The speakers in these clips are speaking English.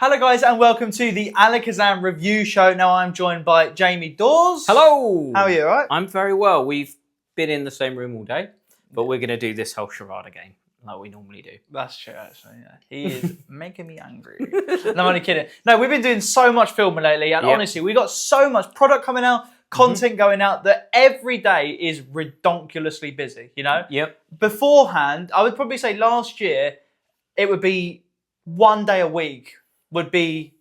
Hello guys and welcome to the Alakazam review show. Now I'm joined by Jamie Dawes. Hello! How are you, alright? I'm very well. We've been in the same room all day, but we're going to do this whole charade again, like we normally do. That's true, actually, yeah. He is making me angry. No, I'm only kidding. No, we've been doing so much filming lately, and honestly, we got so much product coming out, content going out, that every day is redonkulously busy, you know? Yep. Beforehand, I would probably say last year, it would be 1 day a week would be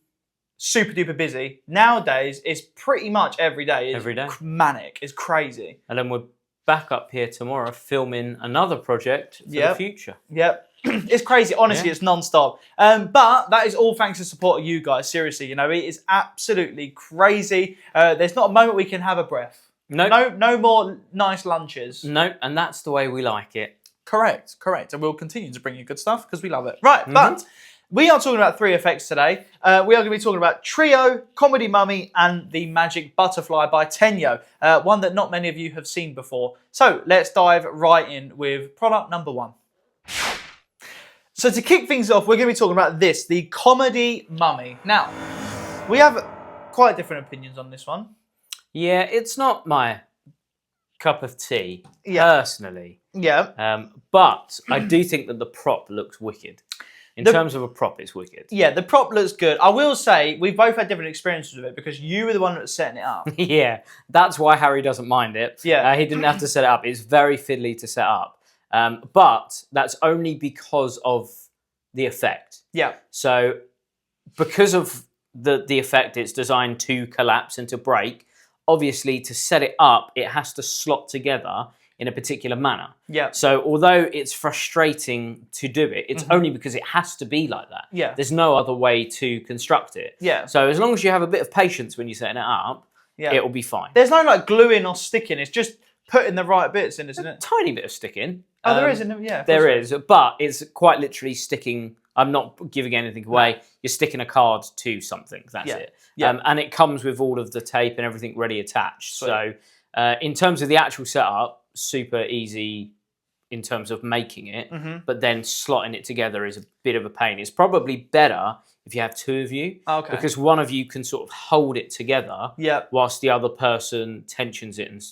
super duper busy. Nowadays, it's pretty much every day. It's every day. Manic. It's crazy. And then we're back up here tomorrow filming another project for the future. Yep. It's crazy. Honestly, it's non-stop. But that is all thanks to the support of you guys. Seriously, you know, it is absolutely crazy. There's not a moment we can have a breath. Nope. No more nice lunches. No, and that's the way we like it. Correct. And we'll continue to bring you good stuff because we love it. Right, but we are talking about 3 effects today. We are going to be talking about Trio, Comedy Mummy, and the Magic Butterfly by Tenyo, one that not many of you have seen before. So let's dive right in with product number 1. So to kick things off, we're going to be talking about this, the Comedy Mummy. Now, we have quite different opinions on this one. Yeah, it's not my cup of tea, personally. Yeah. But I do think that the prop looks wicked. In terms of a prop, it's wicked. Yeah, the prop looks good. I will say, we've both had different experiences with it because you were the one that was setting it up. Yeah, that's why Harry doesn't mind it. Yeah. He didn't have to set it up. It's very fiddly to set up. But that's only because of the effect. Yeah. So because of the effect, it's designed to collapse and to break. Obviously, to set it up, it has to slot together in a particular manner. Yeah. So although it's frustrating to do it, it's only because it has to be like that. Yeah. There's no other way to construct it. Yeah. So as long as you have a bit of patience when you're setting it up, it'll be fine. There's no like gluing or sticking. It's just putting the right bits in, isn't it? Tiny bit of sticking. Oh, there is, isn't it? Yeah. There is, but it's quite literally sticking. I'm not giving anything away. No. You're sticking a card to something. That's it. Yeah. And it comes with all of the tape and everything ready attached. Sweet. So in terms of the actual setup, super easy in terms of making it, but then slotting it together is a bit of a pain. It's probably better if you have 2 of you, because one of you can sort of hold it together whilst the other person tensions it and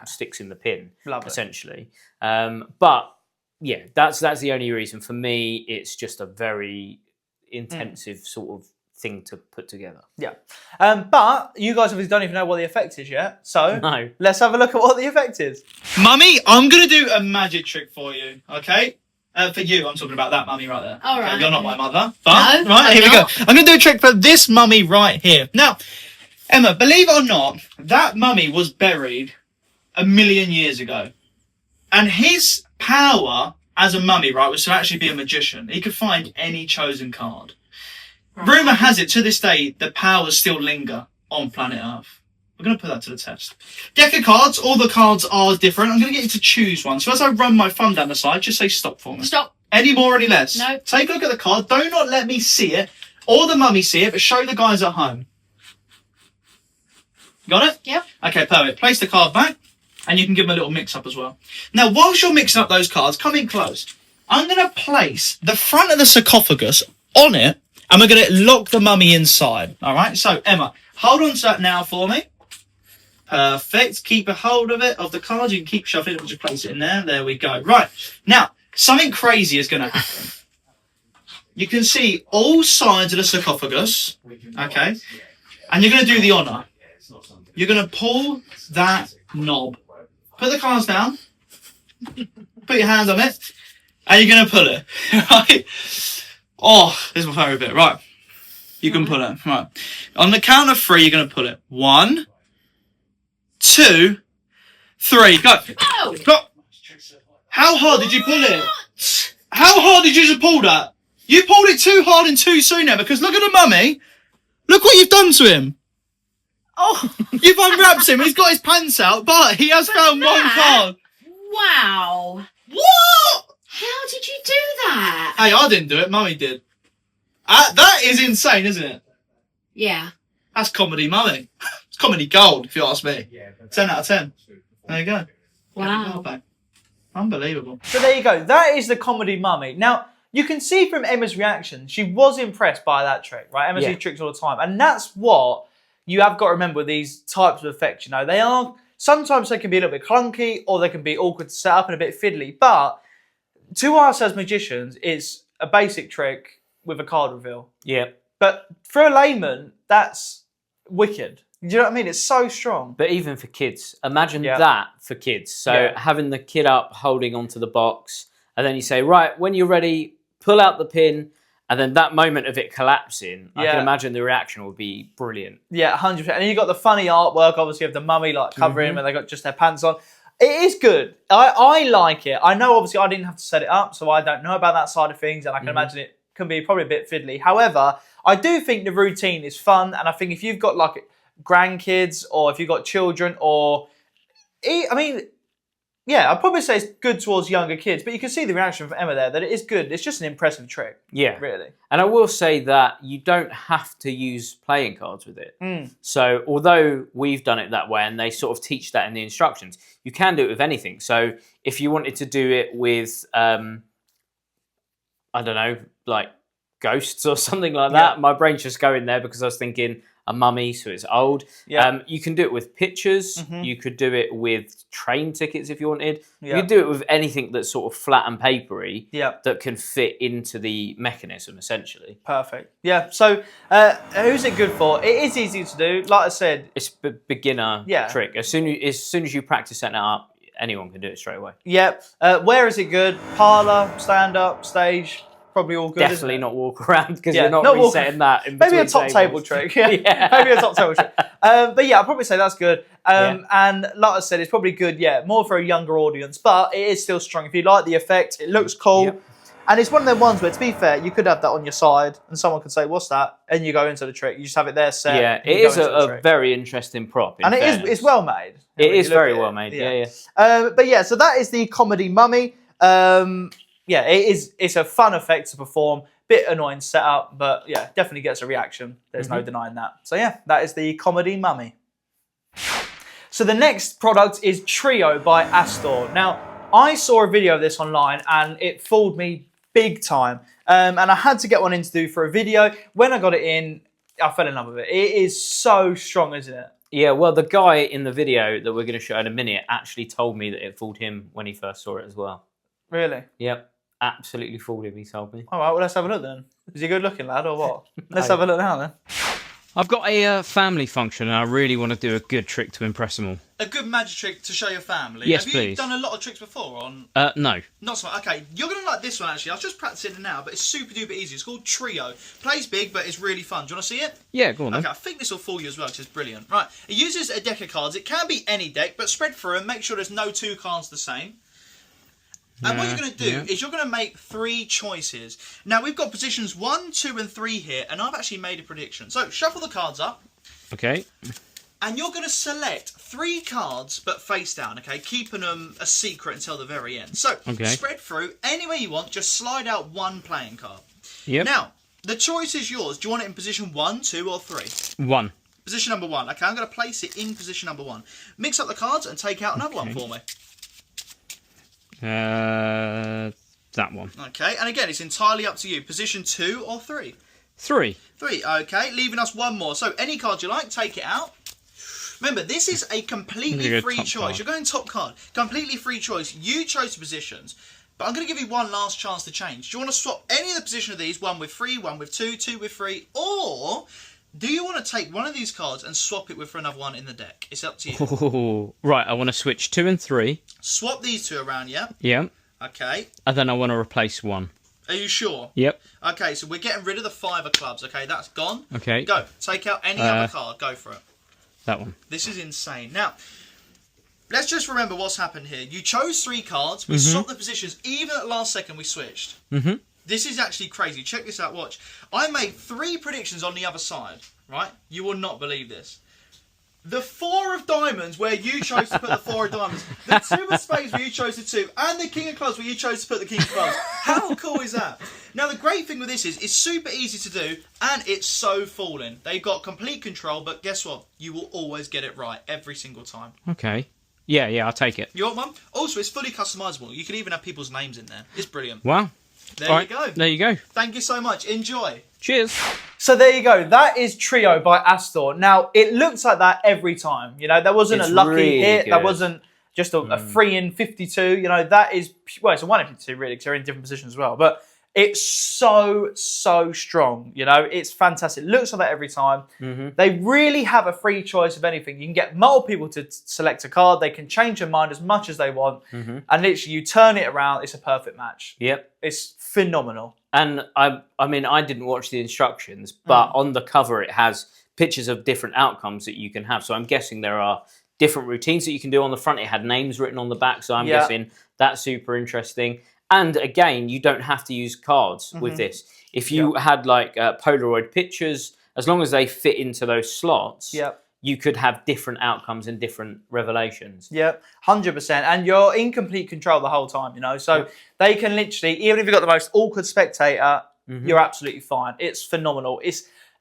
sticks in the pin, essentially. But yeah, that's the only reason. For me, it's just a very intensive sort of thing to put together. Yeah. But you guys obviously don't even know what the effect is yet. So let's have a look at what the effect is. Mummy, I'm going to do a magic trick for you, okay? For you, I'm talking about that mummy right there. All right. Okay, you're not my mother. But, no, right, here we go. I'm going to do a trick for this mummy right here. Now, Emma, believe it or not, that mummy was buried 1 million years ago. And his power as a mummy, right, was to actually be a magician. He could find any chosen card. Rumour has it, to this day, the powers still linger on planet Earth. We're going to put that to the test. Deck of cards, all the cards are different. I'm going to get you to choose one. So as I run my thumb down the side, just say stop for me. Stop. Any more, any less? No. Take a look at the card. Do not let me see it, or the mummy see it, but show the guys at home. Got it? Yep. Okay, perfect. Place the card back, and you can give them a little mix-up as well. Now, whilst you're mixing up those cards, come in close. I'm going to place the front of the sarcophagus on it, and we're going to lock the mummy inside. All right? So, Emma, hold on to that now for me. Perfect. Keep a hold of it, of the card. You can keep shuffling it. We'll just place it in there. There we go. Right. Now, something crazy is going to happen. You can see all sides of the sarcophagus. Okay? And you're going to do the honour. You're going to pull that knob. Put the cards down. Put your hands on it. And you're going to pull it. Right? Oh, this is my favourite bit. Right. You can pull it. Right. On the count of 3, you're going to pull it. 1, 2, 3. Go. Oh. Go. How hard did you pull it? How hard did you just pull that? You pulled it too hard and too soon now, because look at the mummy. Look what you've done to him. Oh. You've unwrapped him. He's got his pants out, but he has found one card. Wow. What? How did you do that? Hey, I didn't do it. Mummy did. That is insane, isn't it? Yeah. That's comedy mummy. It's comedy gold, if you ask me. 10 out of 10. There you go. Wow. Unbelievable. So there you go. That is the comedy mummy. Now, you can see from Emma's reaction, she was impressed by that trick, right? Emma sees tricks all the time. And that's what you have got to remember with these types of effects. You know, they are, sometimes they can be a little bit clunky or they can be awkward to set up and a bit fiddly. But to us as magicians, it's a basic trick with a card reveal. Yeah. But for a layman, that's wicked. Do you know what I mean? It's so strong. But even for kids, imagine that for kids. So having the kid up, holding onto the box, and then you say, right, when you're ready, pull out the pin, and then that moment of it collapsing, I can imagine the reaction would be brilliant. Yeah, 100%. And you got the funny artwork, obviously, of the mummy like covering him, and they got just their pants on. It is good. I like it. I know, obviously, I didn't have to set it up, so I don't know about that side of things, and I can imagine it can be probably a bit fiddly. However, I do think the routine is fun, and I think if you've got like grandkids or if you've got children or... I mean, yeah, I'd probably say it's good towards younger kids, but you can see the reaction from Emma there that it is good. It's just an impressive trick. Yeah. Really. And I will say that you don't have to use playing cards with it. So although we've done it that way and they sort of teach that in the instructions, you can do it with anything. So if you wanted to do it with, I don't know, like ghosts or something like that, my brain's just going there because I was thinking a mummy, so it's old. You can do it with pictures. You could do it with train tickets if you wanted. You could do it with anything that's sort of flat and papery that can fit into the mechanism, essentially. Perfect. Yeah, so who's it good for? It is easy to do. Like I said... It's a beginner trick. As soon as you practice setting it up, anyone can do it straight away. Yep. Where is it good? Parlour, stand-up, stage... Probably all good. Definitely not walk around because you're not resetting that. In maybe a top table trick. Maybe a top table trick. But yeah, I'd probably say that's good. And like I said, it's probably good. Yeah, more for a younger audience, but it is still strong. If you like the effect, it looks cool. And it's one of them ones where, to be fair, you could have that on your side, and someone could say, "What's that?" And you go into the trick. You just have it there set. Yeah, it is a very interesting prop. And it's well made. It is very well made. Yeah. But yeah, so that is the comedy mummy. Yeah, it's a fun effect to perform. Bit annoying setup, but yeah, definitely gets a reaction. There's no denying that. So yeah, that is the comedy mummy. So the next product is Trio by Astor. Now, I saw a video of this online and it fooled me big time. And I had to get one in to do for a video. When I got it in, I fell in love with it. It is so strong, isn't it? Yeah, well, the guy in the video that we're going to show in a minute actually told me that it fooled him when he first saw it as well. Really? Yep. Absolutely fooled him, he told me. All right, well, let's have a look then. Is he a good looking lad or what? Let's have a look now then. I've got a family function and I really want to do a good trick to impress them all. A good magic trick to show your family? Yes, Have please. you done a lot of tricks before on... No. Not so much. Okay, you're going to like this one actually. I was just practicing it now, but it's super duper easy. It's called Trio. Plays big, but it's really fun. Do you want to see it? Yeah, go on then. Okay, I think this will fool you as well, which is brilliant. Right, it uses a deck of cards. It can be any deck, but spread through and make sure there's no two cards the same. And what you're going to do is you're going to make 3 choices. Now, we've got positions 1, 2 and 3 here, and I've actually made a prediction. So, shuffle the cards up. Okay. And you're going to select 3 cards, but face down, okay? Keeping them a secret until the very end. So, spread through any way you want. Just slide out 1 playing card. Yep. Now, the choice is yours. Do you want it in position 1, 2 or 3? 1. Position number 1. Okay, I'm going to place it in position number 1. Mix up the cards and take out another one for me. That one. Okay, and again, it's entirely up to you. Position 2 or 3? 3. 3, okay. Leaving us 1 more. So, any card you like, take it out. Remember, this is a completely free choice. Card. You're going top card. Completely free choice. You chose the positions. But I'm going to give you one last chance to change. Do you want to swap any of the position of these? 1 with 3, 1 with 2, 2 with 3, or... do you want to take one of these cards and swap it with for another one in the deck? It's up to you. Ooh, right, I want to switch 2 and 3. Swap these 2 around, yeah? Yeah. Okay. And then I want to replace 1. Are you sure? Yep. Okay, so we're getting rid of the 5 of clubs. Okay, that's gone. Okay. Go. Take out any other card. Go for it. That one. This is insane. Now, let's just remember what's happened here. You chose 3 cards. We swapped the positions. Even at the last second, we switched. This is actually crazy. Check this out. Watch. I made 3 predictions on the other side. Right? You will not believe this. The 4 of diamonds where you chose to put the 4 of diamonds. The 2 of spades where you chose the 2. And the king of clubs where you chose to put the king of clubs. How cool is that? Now, the great thing with this is it's super easy to do. And it's so falling. They've got complete control. But guess what? You will always get it right every single time. Okay. Yeah, I'll take it. You want one? Also, it's fully customizable. You can even have people's names in there. It's brilliant. Wow. There All you right, go. there you go. Thank you so much. Enjoy. Cheers. So there you go. That is Trio by Astor. Now, it looks like that every time. You know, there wasn't It's a lucky really hit. good. That wasn't just a 3 in 52. You know, that is, well, it's a 1 in 52 really, because they're in different positions as well. But it's so strong. You know, it's fantastic. It looks like that every time. They really have a free choice of anything. You can get multiple people to select a card. They can change their mind as much as they want. And literally, you turn it around. It's a perfect match. Yep. It's phenomenal. And I mean, I didn't watch the instructions, but on the cover it has pictures of different outcomes that you can have. So I'm guessing there are different routines that you can do on the front. It had names written on the back, so I'm guessing that's super interesting. And again, you don't have to use cards with this. If you had like Polaroid pictures, as long as they fit into those slots, you could have different outcomes and different revelations. Yep, 100%. And you're in complete control the whole time, you know. So they can literally, even if you've got the most awkward spectator, you're absolutely fine. It's phenomenal.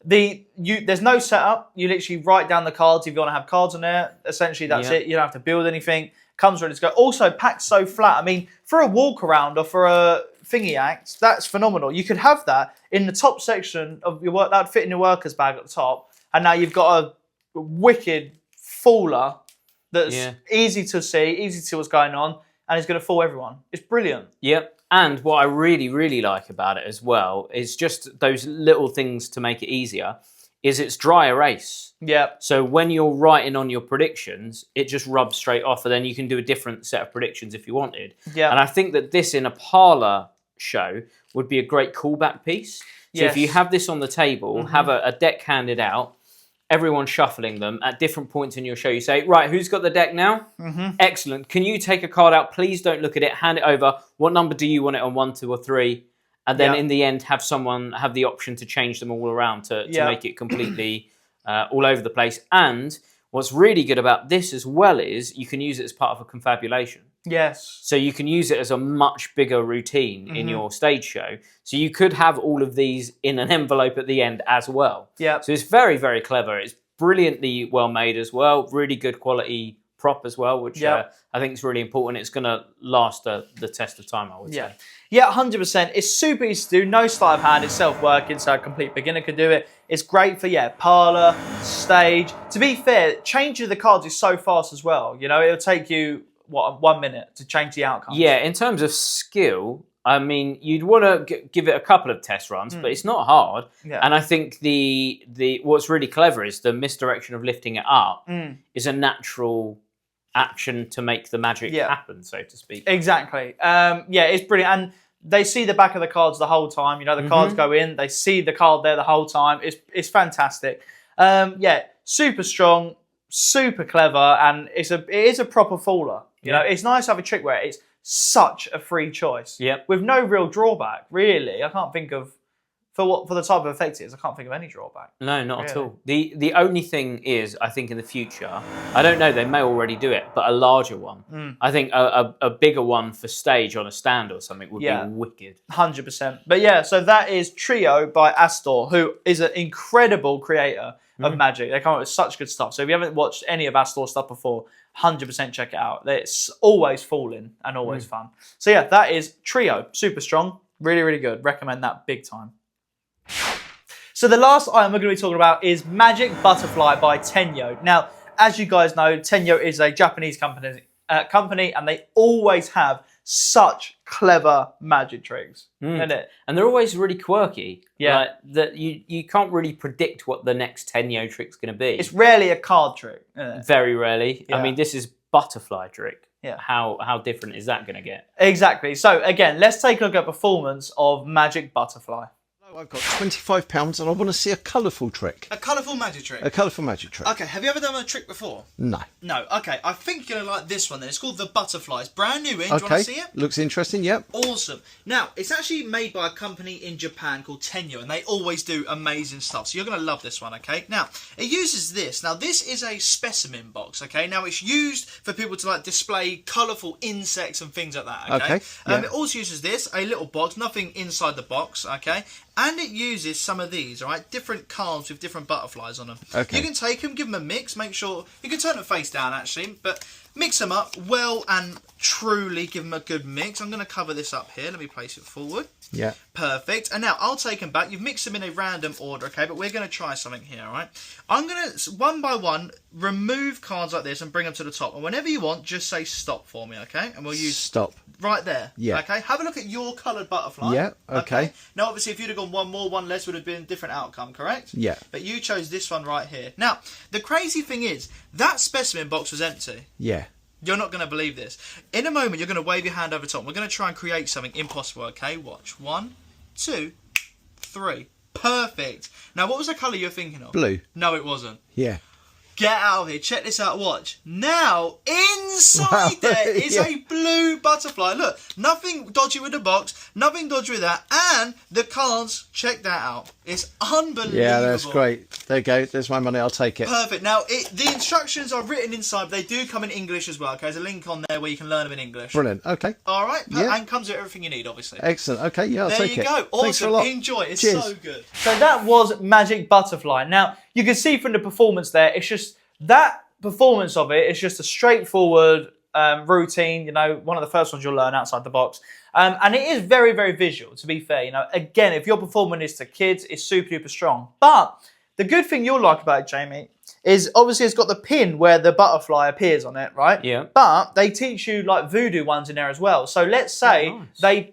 There's no setup. You literally write down the cards if you want to have cards on there. Essentially, that's it. You don't have to build anything. Comes ready to go. Also, packed so flat. I mean, for a walk around or for a thingy act, that's phenomenal. You could have that in the top section of your work. That would fit in your worker's bag at the top. And now you've got a wicked faller that's easy to see, easy to see what's going on, and it's going to fool everyone. It's brilliant. Yep. And what I really, really like about it as well is just those little things to make it easier. Is it's dry erase. Yeah. So when you're writing on your predictions, it just rubs straight off, and then you can do a different set of predictions if you wanted. Yeah. And I think that this in a parlour show would be a great callback piece. So if you have this on the table, have a deck handed out, everyone shuffling them at different points in your show. You say, right, who's got the deck now? Excellent. Can you take a card out? Please don't look at it. Hand it over. What number do you want it on? 1, 2, or 3? And then in the end, have someone have the option to change them all around to make it completely all over the place. And what's really good about this as well is you can use it as part of a confabulation. Yes. So you can use it as a much bigger routine in your stage show. So you could have all of these in an envelope at the end as well. Yeah. So it's very, very clever. It's brilliantly well made as well. Really good quality prop as well, which I think is really important. It's going to last the test of time, I would say. Yeah, 100%. It's super easy to do. No sleight of hand. It's self-working, so a complete beginner can do it. It's great for, parlour, stage. To be fair, changing the cards is so fast as well. You know, it'll take you, 1 minute to change the outcome. Yeah, in terms of skill, I mean, you'd want to give it a couple of test runs, but it's not hard. Yeah. And I think the what's really clever is the misdirection of lifting it up is a natural action to make the magic happen, so to speak. Exactly. It's brilliant. And they see the back of the cards the whole time. You know, the cards go in. They see the card there the whole time. It's fantastic. Super strong, super clever, and it is a proper faller. You know, it's nice to have a trick where it's such a free choice. With no real drawback, really. I can't think of for the type of effect it is, I can't think of any drawback. No, not at all. The only thing is, I think in the future, I don't know, they may already do it, but a larger one. I think a bigger one for stage on a stand or something would be wicked. 100%. But so that is Trio by Astor, who is an incredible creator of magic. They come up with such good stuff. So if you haven't watched any of Astor's stuff before, 100% check it out. It's always falling and always fun. So that is Trio. Super strong. Really, really good. Recommend that big time. So the last item we're going to be talking about is Magic Butterfly by Tenyo. Now, as you guys know, Tenyo is a Japanese company and they always have such clever magic tricks, isn't it? And they're always really quirky. Yeah. Like, that you can't really predict what the next Tenyo trick's going to be. It's rarely a card trick, isn't it? Very rarely. Yeah. I mean, this is butterfly trick. Yeah. How different is that going to get? Exactly. So again, let's take a look at performance of Magic Butterfly. I've got £25 and I want to see a colourful trick. A colourful magic trick? A colourful magic trick. Okay, have you ever done a trick before? No. No, okay. I think you're going to like this one then. It's called the Butterfly. It's brand new in. Do you want to see it? Looks interesting, yep. Awesome. Now, it's actually made by a company in Japan called Tenyo, and they always do amazing stuff. So you're going to love this one, okay? Now, it uses this. Now, this is a specimen box, okay? Now, it's used for people to, like, display colourful insects and things like that, okay? It also uses this, a little box, nothing inside the box, okay? And it uses some of these, all right? Different cards with different butterflies on them. Okay. You can take them, give them a mix, make sure... You can turn them face down, actually, but mix them up well and truly give them a good mix. I'm going to cover this up here. Let me place it forward. Yeah. Perfect. And now I'll take them back. You've mixed them in a random order, okay? But we're going to try something here, all right? I'm going to, one by one, remove cards like this and bring them to the top. And whenever you want, just say stop for me, okay? And we'll use... Stop. Right there. Yeah. Okay, have a look at your coloured butterfly. Yeah, okay. Now, obviously, if you'd have gone one more, one less, would have been a different outcome, correct? Yeah. But you chose this one right here. Now, the crazy thing is, that specimen box was empty. Yeah. You're not going to believe this. In a moment, you're going to wave your hand over top. We're going to try and create something impossible, okay? Watch. 1, 2, 3. Perfect. Now, what was the colour you were thinking of? Blue. No, it wasn't. Yeah. Get out of here. Check this out. Watch. Now, inside Wow. there is Yeah. a blue butterfly. Look, nothing dodgy with the box, nothing dodgy with that. And the cards, check that out. It's unbelievable. Yeah, that's great. There you go. There's my money. I'll take it. Perfect. Now, the instructions are written inside. They do come in English as well. Okay, there's a link on there where you can learn them in English. Brilliant. Okay. All right. Yeah. And comes with everything you need, obviously. Excellent. Okay. Yeah, I'll There take you it. go. Thanks a Awesome. lot. Enjoy. It's Cheers. so good. So that was Magic Butterfly. Now, you can see from the performance there, it's just that performance of it is just a straightforward routine. You know, one of the first ones you'll learn outside the box. And it is very, very visual, to be fair. You know, again, if you're performing this to kids, it's super duper strong. But the good thing you'll like about it, Jamie, is obviously it's got the pin where the butterfly appears on it, right? Yeah. But they teach you like voodoo ones in there as well. So let's say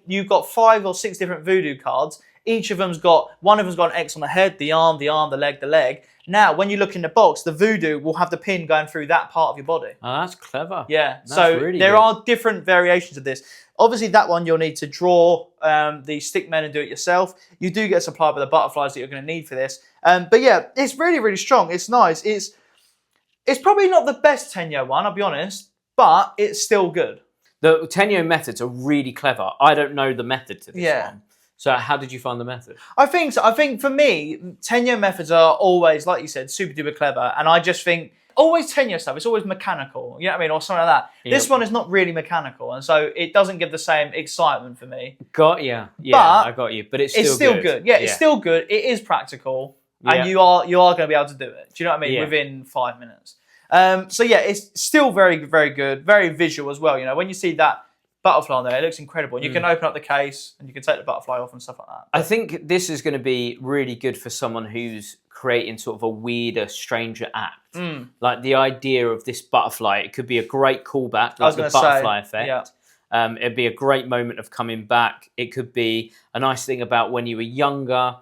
you've got 5 or 6 different voodoo cards. Each of them's got, one of them's got an X on the head, the arm, the leg, the leg. Now, when you look in the box, the voodoo will have the pin going through that part of your body. Oh, that's clever. Yeah, That's so really there good. are different variations of this. Obviously, that one you'll need to draw the stick men and do it yourself. You do get supplied with the butterflies that you're going to need for this. But yeah, it's really, really strong. It's nice. It's probably not the best Tenyo one, I'll be honest, but it's still good. The Tenyo methods are really clever. I don't know the method to this one. So how did you find the method? I think so. I think for me, Tenyo methods are always, like you said, super duper clever. And I just think, always Tenyo stuff, it's always mechanical. You know what I mean? Or something like that. Yep. This one is not really mechanical. And so it doesn't give the same excitement for me. Got you. Yeah, But I got you. But it's still, It's still good. Yeah, it's still good. It is practical. And you are going to be able to do it. Do you know what I mean? Yeah. Within 5 minutes. So yeah, it's still very, very good. Very visual as well. You know, when you see that butterfly on there, it looks incredible. And you can open up the case and you can take the butterfly off and stuff like that. I think this is going to be really good for someone who's creating sort of a weirder, stranger act. Like the idea of this butterfly, it could be a great callback, like the butterfly effect. Yeah. It'd be a great moment of coming back. It could be a nice thing about when you were younger.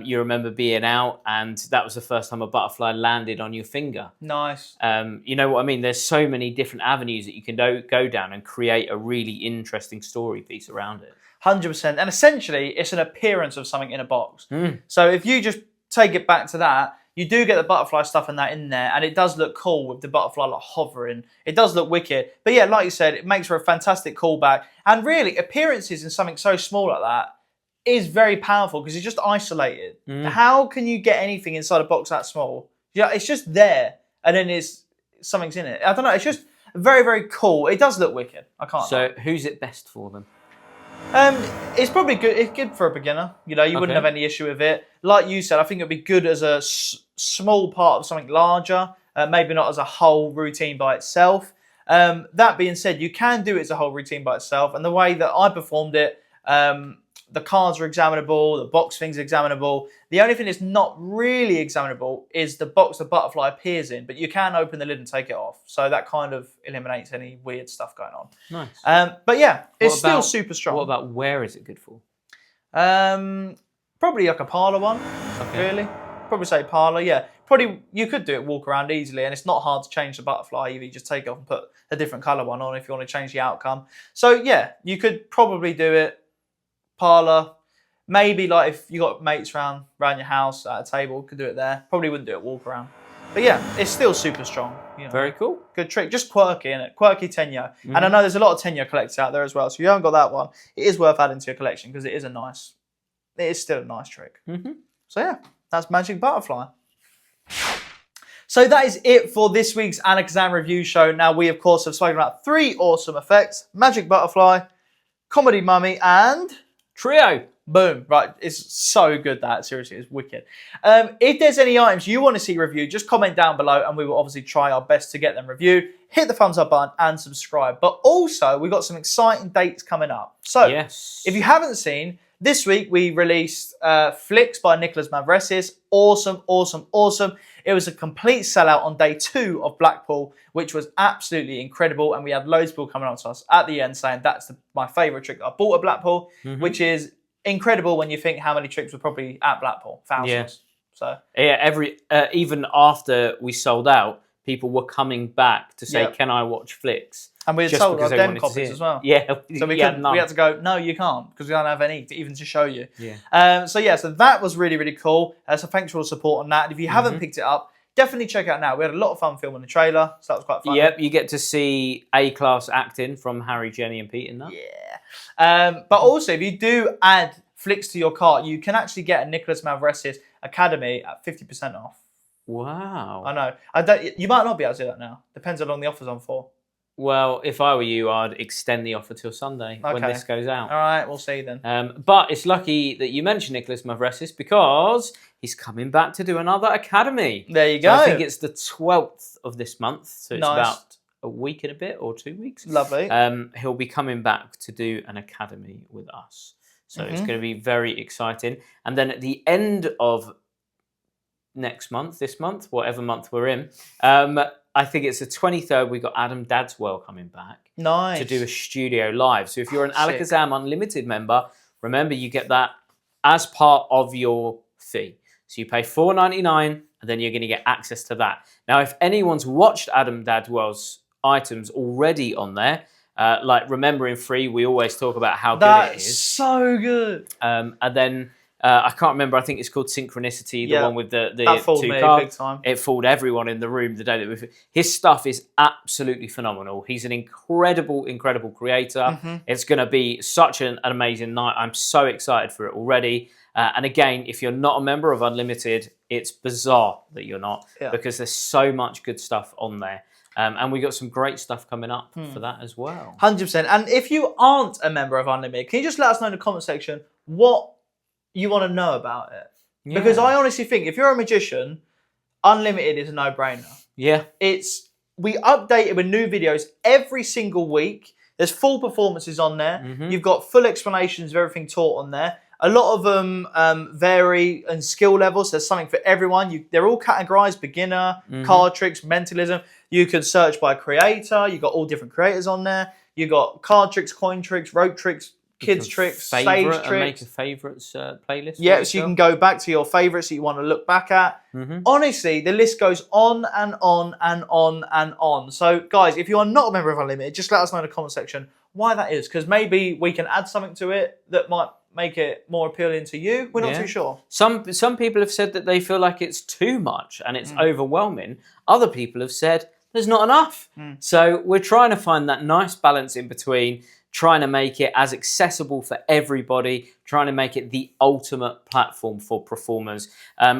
You remember being out and that was the first time a butterfly landed on your finger. Nice. You know what I mean? There's so many different avenues that you can go down and create a really interesting story piece around it. 100%. And essentially, it's an appearance of something in a box. So if you just take it back to that, you do get the butterfly stuff and that in there, and it does look cool with the butterfly like hovering. It does look wicked. But yeah, like you said, it makes for a fantastic callback. And really, appearances in something so small like that is very powerful because it's just isolated. How can you get anything inside a box that small? Yeah, it's just there, and then something's in it. I don't know. It's just very, very cool. It does look wicked. I can't. So who's it best for then? It's probably good. It's good for a beginner. You know, you wouldn't have any issue with it. Like you said, I think it'd be good as a small part of something larger. Maybe not as a whole routine by itself. That being said, you can do it as a whole routine by itself. And the way that I performed it, the cards are examinable, the box thing's examinable. The only thing that's not really examinable is the box the butterfly appears in, but you can open the lid and take it off. So that kind of eliminates any weird stuff going on. Nice. But yeah, it's still super strong. What about where is it good for? Probably like a parlour one, really. Probably say parlour, yeah. Probably you could do it walk around easily, and it's not hard to change the butterfly. You just take it off and put a different colour one on if you want to change the outcome. So yeah, you could probably do it parlour. Maybe like if you got mates around your house at a table, could do it there. Probably wouldn't do it walk around. But yeah, it's still super strong. You know. Very cool. Good trick. Just quirky, innit? Quirky Tenyo. And I know there's a lot of Tenyo collectors out there as well. So if you haven't got that one, it is worth adding to your collection because it is still a nice trick. So yeah, that's Magic Butterfly. So that is it for this week's Alakazam review show. Now we of course have spoken about 3 awesome effects: Magic Butterfly, Comedy Mummy, and Trio. Boom. Right. It's so good, that. Seriously, it's wicked. If there's any items you want to see reviewed, just comment down below and we will obviously try our best to get them reviewed. Hit the thumbs up button and subscribe. But also, we've got some exciting dates coming up. So, if you haven't seen, this week we released Flicks by Nicholas Mavresis. Awesome, awesome, awesome. It was a complete sellout on day 2 of Blackpool, which was absolutely incredible. And we had loads of people coming up to us at the end saying that's my favourite trick that I bought at Blackpool, which is incredible when you think how many tricks were probably at Blackpool. Thousands. Yeah. So even after we sold out, people were coming back to say, "Can I watch Flicks?" And we had Just sold because our they den wanted to see copies it. as well. Yeah, So we had to go, no, you can't, because we don't have any even to show you. Yeah. So that was really, really cool. So thanks for all the support on that. And if you haven't picked it up, definitely check it out now. We had a lot of fun filming the trailer, so that was quite fun. Yep, you get to see A-class acting from Harry, Jenny and Pete in that. Yeah. But also, if you do add Flicks to your cart, you can actually get a Nicholas Mavresis Academy at 50% off. Wow. I know. You might not be able to do that now. Depends how long the offer's on for. Well, if I were you, I'd extend the offer till Sunday when this goes out. All right, we'll see then. But it's lucky that you mentioned Nicholas Mavresis because he's coming back to do another Academy. There you So go. I think it's the 12th of this month, so it's Nice. about a week and a bit or 2 weeks. Lovely. He'll be coming back to do an Academy with us. So it's going to be very exciting. And then at the end of this month, whatever month we're in, I think it's the 23rd, we got Adam Dadswell coming back Nice. to do a studio live. So if you're an Sick. Alakazam Unlimited member, remember you get that as part of your fee. So you pay $4.99 and then you're going to get access to that. Now, if anyone's watched Adam Dadwell's items already on there, like Remembering Free, we always talk about how good it That's is. so good. And then I can't remember, I think it's called Synchronicity, the one with the that fooled 2 me cards. big time. It fooled everyone in the room the day that we... His stuff is absolutely phenomenal. He's an incredible, incredible creator. It's going to be such an amazing night. I'm so excited for it already. And again, if you're not a member of Unlimited, it's bizarre that you're not because there's so much good stuff on there. And we got some great stuff coming up for that as well. 100%. And if you aren't a member of Unlimited, can you just let us know in the comment section what you want to know about it? Yeah. Because I honestly think if you're a magician, Unlimited is a no-brainer. Yeah. We update it with new videos every single week. There's full performances on there. You've got full explanations of everything taught on there. A lot of them vary in skill levels. There's something for everyone. They're all categorized: beginner, card tricks, mentalism. You can search by creator. You've got all different creators on there. You've got card tricks, coin tricks, rope tricks, kids tricks, stage tricks. And make a favourites playlist. Yeah, so you can go back to your favourites that you want to look back at. Honestly, the list goes on and on and on and on. So, guys, if you are not a member of Unlimited, just let us know in the comment section why that is. Because maybe we can add something to it that might make it more appealing to you. We're not too sure. Some people have said that they feel like it's too much and it's overwhelming. Other people have said there's not enough. So we're trying to find that nice balance in between, trying to make it as accessible for everybody, trying to make it the ultimate platform for performers.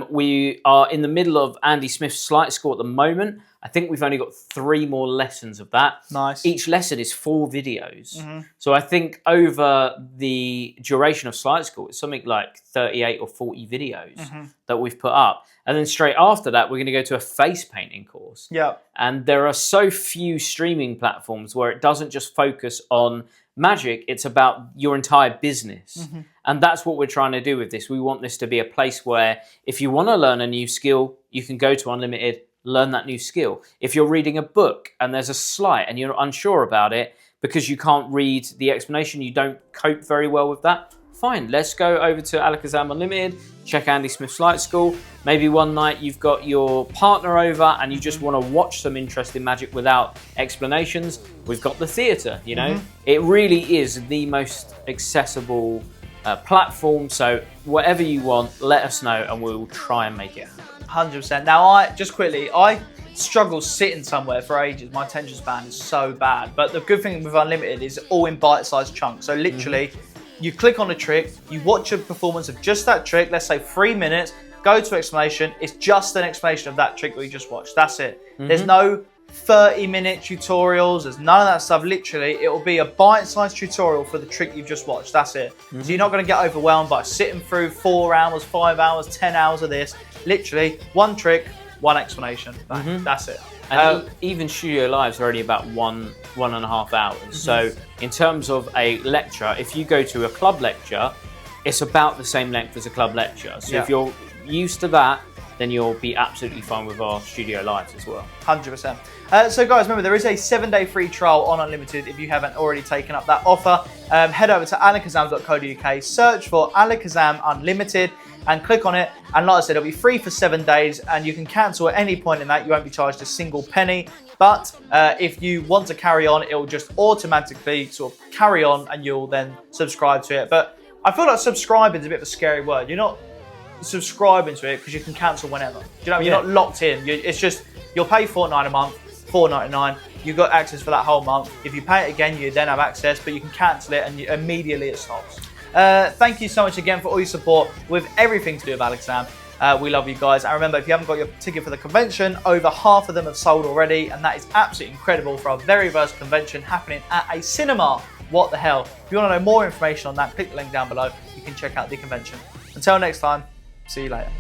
We are in the middle of Andy Smith's Slight Score at the moment. I think we've only got 3 more lessons of that. Nice. Each lesson is 4 videos. So I think over the duration of Slight Score, it's something like 38 or 40 videos that we've put up. And then straight after that, we're going to go to a face painting course. Yeah. And there are so few streaming platforms where it doesn't just focus on magic, it's about your entire business. And that's what we're trying to do with this. We want this to be a place where if you want to learn a new skill, you can go to Unlimited, learn that new skill. If you're reading a book and there's a slight and you're unsure about it because you can't read the explanation, you don't cope very well with that, fine, let's go over to Alakazam Unlimited, check Andy Smith's Light School. Maybe one night you've got your partner over and you just want to watch some interesting magic without explanations. We've got the theatre, you know. It really is the most accessible platform. So whatever you want, let us know and we'll try and make it happen. 100%. Now, I struggle sitting somewhere for ages. My attention span is so bad. But the good thing with Unlimited is all in bite-sized chunks. So literally, you click on a trick, you watch a performance of just that trick, let's say 3 minutes, go to explanation. It's just an explanation of that trick that you just watched. That's it. There's no 30-minute tutorials. There's none of that stuff. Literally, it will be a bite-sized tutorial for the trick you've just watched. That's it. So you're not going to get overwhelmed by sitting through 4 hours, 5 hours, 10 hours of this. Literally, one trick, one explanation. Bang. That's it. And even studio lives are only about 1.5 hours. So in terms of a lecture, if you go to a club lecture, it's about the same length as a club lecture. So if you're used to that, then you'll be absolutely fine with our studio lives as well. 100%. So guys, remember there is a 7-day free trial on Unlimited if you haven't already taken up that offer. Head over to alakazam.co.uk, search for Alakazam Unlimited and click on it. And like I said, it'll be free for 7 days and you can cancel at any point in that. You won't be charged a single penny. But if you want to carry on, it will just automatically sort of carry on and you'll then subscribe to it. But I feel like subscribing is a bit of a scary word. You're not subscribing to it because you can cancel whenever. Do you know what I mean? You're not locked in. It's just, you'll pay $49 a month, $4.99. You've got access for that whole month. If you pay it again, you then have access, but you can cancel it and immediately it stops. Thank you so much again for all your support with everything to do with Alakazam. We love you guys. And remember, if you haven't got your ticket for the convention, over half of them have sold already. And that is absolutely incredible for our very first convention happening at a cinema. What the hell? If you want to know more information on that, click the link down below. You can check out the convention. Until next time, see you later.